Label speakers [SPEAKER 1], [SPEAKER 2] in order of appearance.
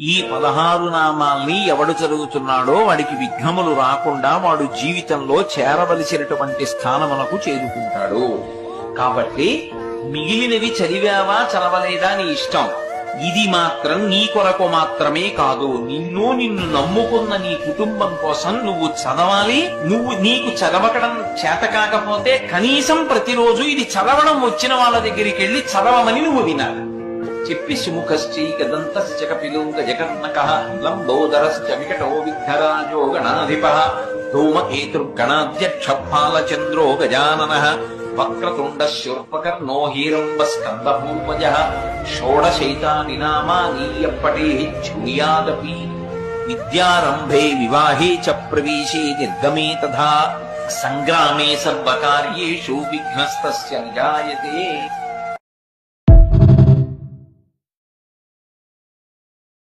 [SPEAKER 1] ఈ 16 నామాల్ని ఎవడు చదువుతున్నాడో వాడికి విఘ్నములు రాకుండా వాడు జీవితంలో చేరవలసినటువంటి స్థానమునకు చేరుకుంటాడు. కాబట్టి మిగిలినవి చదివావా చదవలేదా నీ ఇష్టం. ఇది మాత్రం నీ కొరకు మాత్రమే కాదు, నిన్ను నమ్ముకున్న నీ కుటుంబం కోసం నువ్వు చదవాలి. నీకు చదవకడం చేత కాకపోతే కనీసం ప్రతిరోజు ఇది చదవడం వచ్చిన వాళ్ళ దగ్గరికి వెళ్ళి చదవమని నువ్వు వినాలి. చెప్పి సుముఖశ్చీ గదంతశ్చ కపిలో గజకర్ణకః లంబోదరశ్చ వికటో విఘ్నరాజో గణాధిపః ధూమకేతుర్గణాధ్యక్ష ఫాలచంద్రో గజాననః వక్రతుండ శూర్పకర్ణో హీరంబ స్కందపూర్వజః షోడశైతాని నామాని యప్పఠేత్ శృణుయాదపి విద్యారంభే వివాహే చ ప్రవేశే నిర్గమే తథా సంగ్రామే సర్వకార్యేషు విఘ్నస్తస్య నిజాయతే.